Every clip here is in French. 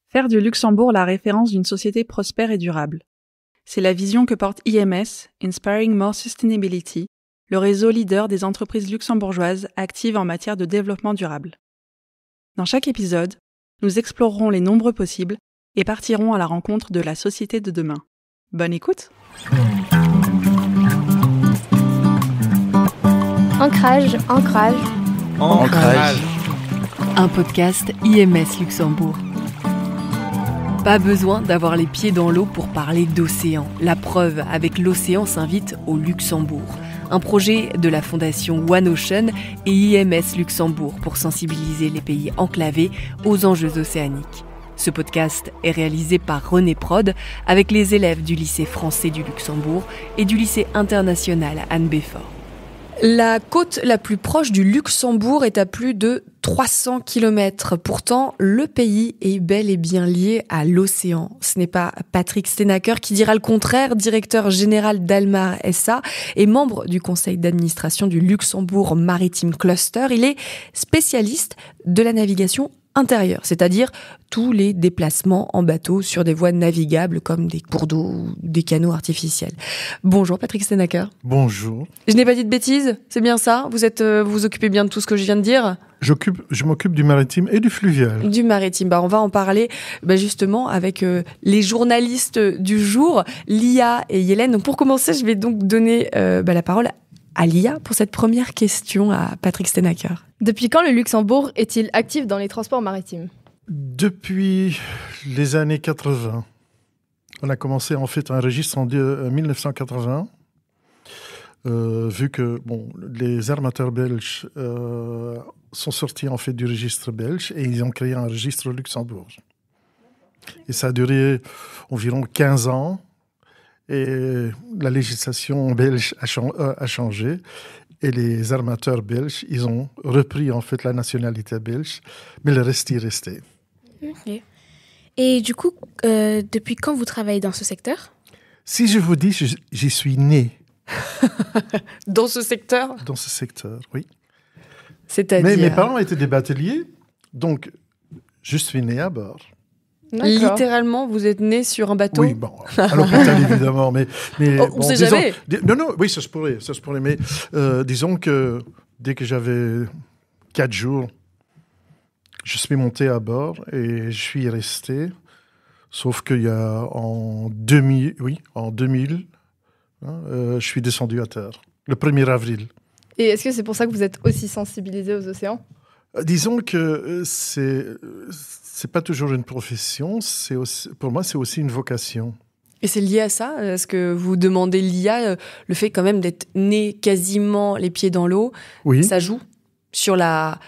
Faire du Luxembourg la référence d'une société prospère et durable. C'est la vision que porte IMS, Inspiring More Sustainability, le réseau leader des entreprises luxembourgeoises actives en matière de développement durable. Dans chaque épisode, nous explorerons les nombreux possibles et partirons à la rencontre de la société de demain. Bonne écoute! Ancrage, ancrage, Ancrage. Un podcast IMS Luxembourg. Pas besoin d'avoir les pieds dans l'eau pour parler d'océan. La preuve, avec l'océan s'invite au Luxembourg. Un projet de la fondation One Ocean et IMS Luxembourg pour sensibiliser les pays enclavés aux enjeux océaniques. Ce podcast est réalisé par René Prod avec les élèves du lycée français du Luxembourg et du lycée international Anne Beffort. La côte la plus proche du Luxembourg est à plus de 300 km. Pourtant, le pays est bel et bien lié à l'océan. Ce n'est pas Patrick Stenaker qui dira le contraire, directeur général d'Almar SA et membre du conseil d'administration du Luxembourg Maritime Cluster. Il est spécialiste de la navigation intérieure, c'est-à-dire tous les déplacements en bateau sur des voies navigables comme des cours d'eau ou des canaux artificiels. Bonjour Patrick Stenaker. Bonjour. Je n'ai pas dit de bêtises, c'est bien ça ? Vous vous occupez bien de tout ce que je viens de dire ? Je m'occupe du maritime et du fluvial. Du maritime. On va en parler justement avec les journalistes du jour, Lia et Yélène. Donc pour commencer, je vais donc donner la parole à Lia pour cette première question à Patrick Stenaker. Depuis quand le Luxembourg est-il actif dans les transports maritimes ? Depuis les années 80. On a commencé en fait un registre en 1980, vu que les armateurs belges sont sortis en fait du registre belge et ils ont créé un registre au Luxembourg. Et ça a duré environ 15 ans. Et la législation belge a changé et les armateurs belges, ils ont repris en fait la nationalité belge, mais le reste y restait. Okay. Et du coup, depuis quand vous travaillez dans ce secteur ? Si je vous dis, j'y suis né. Dans ce secteur ? Dans ce secteur, oui. C'est-à-dire... Mais mes parents étaient des bateliers, donc je suis né à bord. D'accord. Littéralement, vous êtes né sur un bateau ? Oui, à l'hôpital évidemment, mais on sait jamais. Non, oui, ça se pourrait, mais disons que dès que j'avais 4 jours, je suis monté à bord et je suis resté, sauf qu'il y a en 2000, je suis descendu à terre, le 1er avril. Et est-ce que c'est pour ça que vous êtes aussi sensibilisé aux océans ? Disons que c'est pas toujours une profession, pour moi c'est aussi une vocation. Et c'est lié à ça ? Est-ce que vous demandez l'IA, le fait quand même d'être né quasiment les pieds dans l'eau, oui. Ça joue sur la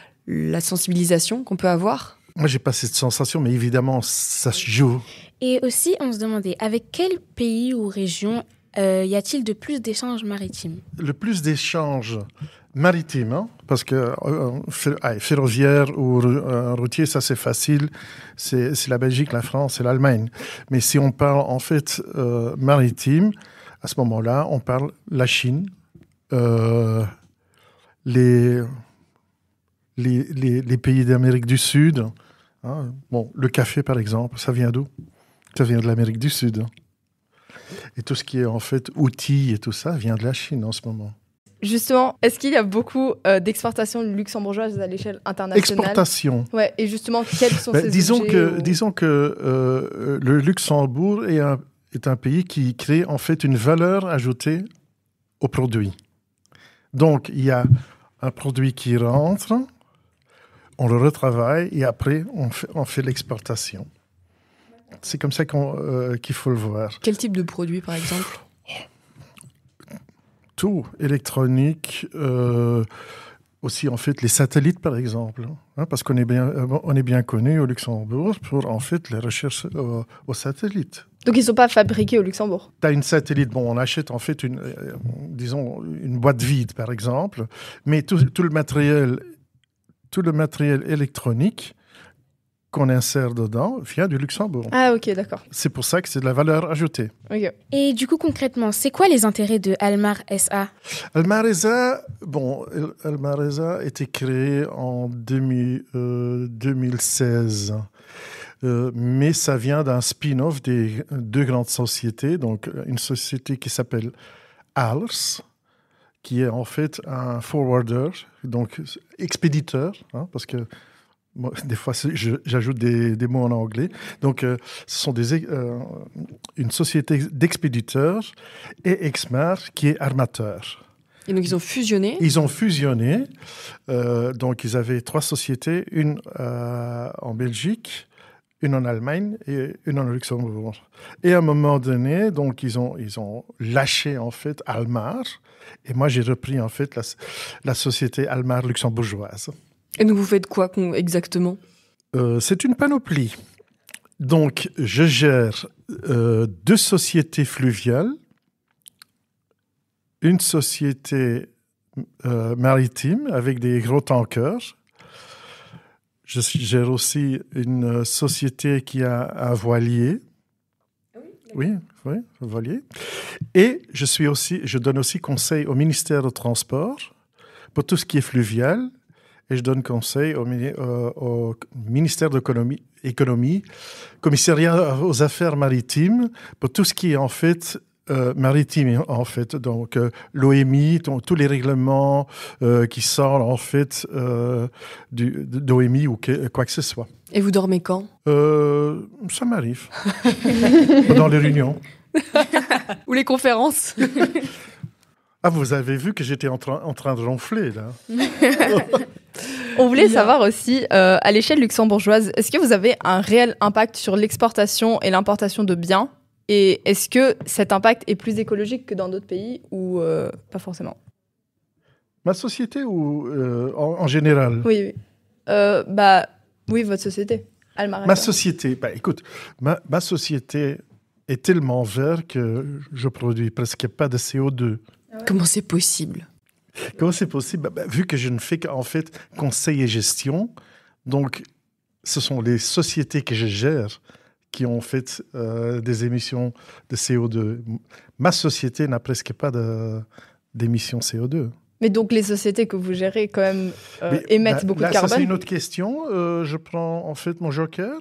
sensibilisation qu'on peut avoir ? Moi j'ai pas cette sensation, mais évidemment ça se joue. Et aussi on se demandait, avec quel pays ou région y a-t-il de plus d'échanges maritimes ? Le plus d'échanges maritimes, parce que ferroviaire ou routier, ça c'est facile, c'est la Belgique, la France et l'Allemagne. Mais si on parle en fait maritime, à ce moment-là, on parle la Chine, les pays d'Amérique du Sud. Hein. Le café par exemple, ça vient d'où ? Ça vient de l'Amérique du Sud. Et tout ce qui est en fait outils et tout ça vient de la Chine en ce moment. Justement, est-ce qu'il y a beaucoup d'exportations luxembourgeoises à l'échelle internationale ? Exportation. Ouais, et justement, quels sont ces objets Disons que le Luxembourg est un pays qui crée en fait une valeur ajoutée au produit. Donc, il y a un produit qui rentre, on le retravaille et après, on fait l'exportation. C'est comme ça qu'il faut le voir. Quel type de produit, par exemple ? Tout, électronique, aussi en fait les satellites par exemple, parce qu'on est bien connu au Luxembourg pour en fait les recherches aux satellites. Donc ils ne sont pas fabriqués au Luxembourg. Tu as une satellite, on achète en fait une boîte vide par exemple, mais tout le matériel électronique qu'on insère dedans vient du Luxembourg. Ah ok, d'accord. C'est pour ça que c'est de la valeur ajoutée. Okay. Et du coup, concrètement, c'est quoi les intérêts de Almar SA ? Almar SA a été créé en 2016. mais ça vient d'un spin-off des deux grandes sociétés. Donc, une société qui s'appelle ALRS, qui est en fait un forwarder, donc expéditeur, parce que moi, des fois j'ajoute des mots en anglais. Donc, ce sont une société d'expéditeurs et Exmar qui est armateur. Et donc, ils ont fusionné. Donc, ils avaient 3 sociétés, une en Belgique, une en Allemagne et une en Luxembourg. Et à un moment donné, donc, ils ont lâché, en fait, Almar. Et moi, j'ai repris, en fait, la société Almar luxembourgeoise. Et donc, vous faites quoi exactement ? C'est une panoplie. Donc, je gère 2 sociétés fluviales, une société maritime avec des gros tankers. Je gère aussi une société qui a un voilier. Oui, un voilier. Et je donne aussi conseil au ministère du Transport pour tout ce qui est fluvial. Et je donne conseil au ministère de l'économie, commissariat aux affaires maritimes, pour tout ce qui est en fait maritime, en fait. Donc, l'OMI, tous les règlements qui sortent, en fait, d'OMI ou quoi que ce soit. Et vous dormez quand ? Ça m'arrive. Pendant les réunions. Ou les conférences. Ah, vous avez vu que j'étais en train de ronfler, là. On voulait savoir aussi, à l'échelle luxembourgeoise, est-ce que vous avez un réel impact sur l'exportation et l'importation de biens ? Et est-ce que cet impact est plus écologique que dans d'autres pays ou pas forcément ? Ma société ou en général ? Oui. Oui, votre société. Almar. Ma société, écoute, ma société est tellement verte que je produis presque pas de CO2. Comment c'est possible ? Comment c'est possible ? Vu que je ne fais qu'en fait conseil et gestion, donc ce sont les sociétés que je gère qui ont fait des émissions de CO2. Ma société n'a presque pas d'émissions CO2. Mais donc les sociétés que vous gérez quand même émettent beaucoup de carbone. Ça c'est une autre question. Je prends en fait mon joker.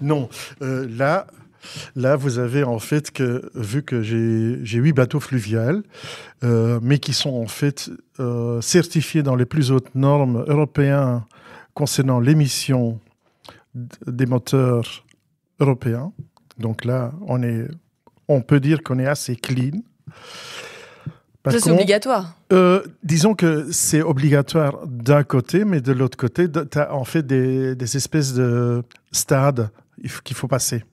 Non, Là, vous avez en fait vu que j'ai 8 bateaux fluviaux, mais qui sont en fait certifiés dans les plus hautes normes européennes concernant l'émission des moteurs européens. Donc là, on peut dire qu'on est assez clean. Ça, c'est obligatoire. Disons que c'est obligatoire d'un côté, mais de l'autre côté, tu as en fait des espèces de stades qu'il faut passer.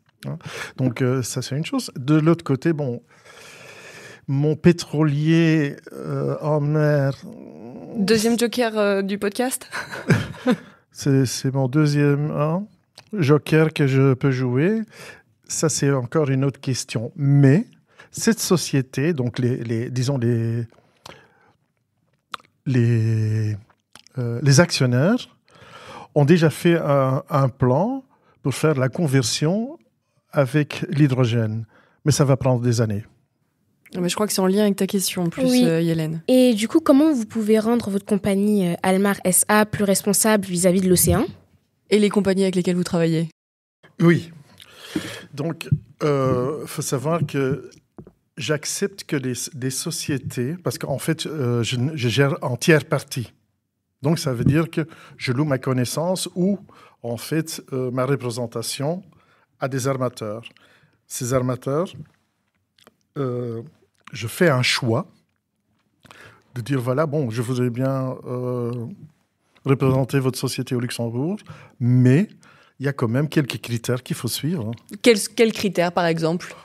Donc, ça, c'est une chose. De l'autre côté, mon pétrolier en mer... Deuxième joker du podcast. C'est mon deuxième joker que je peux jouer. Ça, c'est encore une autre question. Mais cette société, donc les actionnaires ont déjà fait un plan pour faire la conversion avec l'hydrogène. Mais ça va prendre des années. Mais je crois que c'est en lien avec ta question en plus, oui. Yélène. Et du coup, comment vous pouvez rendre votre compagnie Almar SA plus responsable vis-à-vis de l'océan ? Et les compagnies avec lesquelles vous travaillez ? Oui. Donc, faut savoir que j'accepte que des sociétés, parce qu'en fait, je gère en tiers partie. Donc, ça veut dire que je loue ma connaissance ou, en fait, ma représentation à des armateurs. Ces armateurs, je fais un choix de dire, voilà, je voudrais bien représenter votre société au Luxembourg, mais il y a quand même quelques critères qu'il faut suivre. Quels critères, par exemple ?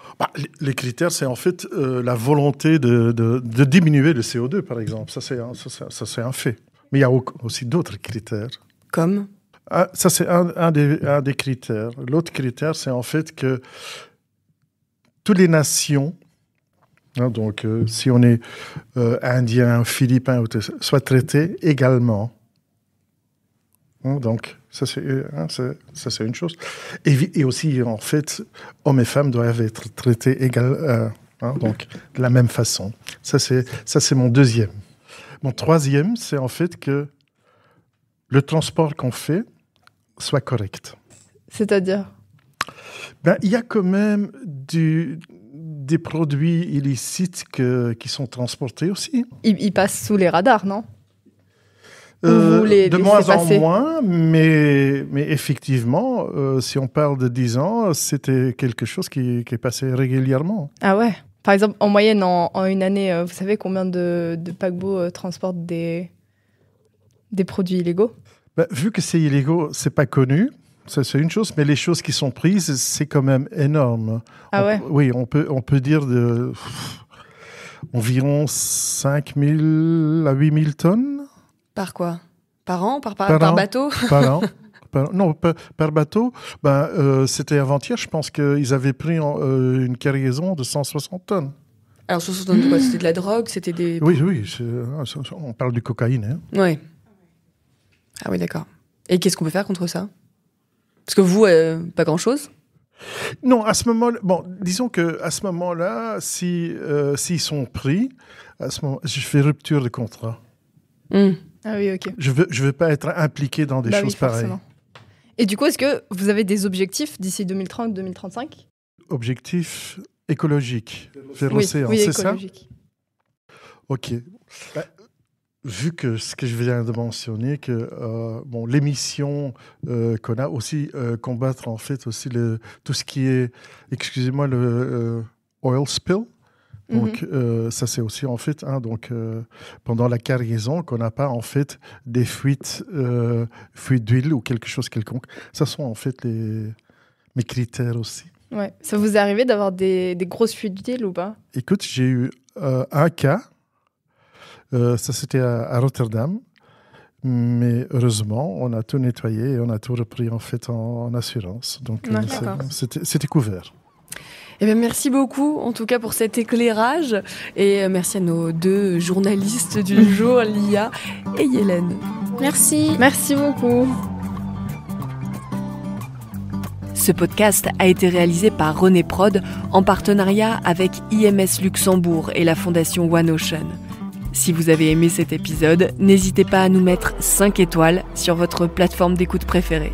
Les critères, c'est en fait la volonté de diminuer le CO2, par exemple. Ça, c'est un fait. Mais il y a aussi d'autres critères. Comme ? Ça, c'est un des critères. L'autre critère, c'est en fait que toutes les nations, donc si on est indien, philippin, soient traitées également. Donc, ça, c'est une chose. Et aussi, en fait, hommes et femmes doivent être traités donc, de la même façon. Ça, c'est mon deuxième. Mon troisième, c'est en fait que le transport qu'on fait soit correct. C'est-à-dire? Il y a quand même des produits illicites qui sont transportés aussi. Ils passent sous les radars, non? De moins en moins, mais effectivement, si on parle de 10 ans, c'était quelque chose qui passait régulièrement. Ah ouais? Par exemple, en moyenne, en une année, vous savez combien de paquebots transportent des produits illégaux? Vu que c'est illégaux, c'est pas connu. Ça, c'est une chose, mais les choses qui sont prises, c'est quand même énorme. Ah ouais? Oui, on peut dire environ 5 000 à 8 000 tonnes. Par quoi? Par an? Par an. Bateau? Par an. Non, par bateau. C'était avant-hier, je pense qu'ils avaient pris une cargaison de 160 tonnes. Alors, 160 tonnes de quoi? C'était de la drogue? C'était des... Oui, on parle du cocaïne. Hein. Oui. Ah oui, d'accord. Et qu'est-ce qu'on peut faire contre ça? Parce que vous, pas grand-chose? Non, à ce moment-là, disons qu'à ce moment-là, s'ils sont pris, à ce moment, je fais rupture de contrat. Ah oui, ok. Je veux pas être impliqué dans des choses pareilles. Et du coup, est-ce que vous avez des objectifs d'ici 2030-2035? Objectifs écologiques vers oui, l'océan, oui, c'est écologique. ça? Ok. Vu que ce que je viens de mentionner, que l'émission qu'on a aussi, combattre en fait aussi tout ce qui est, excusez-moi, le oil spill. Donc ça c'est aussi en fait pendant la cargaison qu'on n'a pas en fait des fuites d'huile ou quelque chose quelconque. Ça sont en fait mes critères aussi. Ouais. Ça vous est arrivé d'avoir des grosses fuites d'huile ou pas? Écoute, j'ai eu un cas. Ça, c'était à Rotterdam. Mais heureusement, on a tout nettoyé et on a tout repris en fait en assurance. Donc, c'était couvert. Eh bien, merci beaucoup, en tout cas, pour cet éclairage. Et merci à nos deux journalistes du jour, Lia et Yélène. Merci. Merci beaucoup. Ce podcast a été réalisé par René Prod en partenariat avec IMS Luxembourg et la fondation One Ocean. Si vous avez aimé cet épisode, n'hésitez pas à nous mettre 5 étoiles sur votre plateforme d'écoute préférée.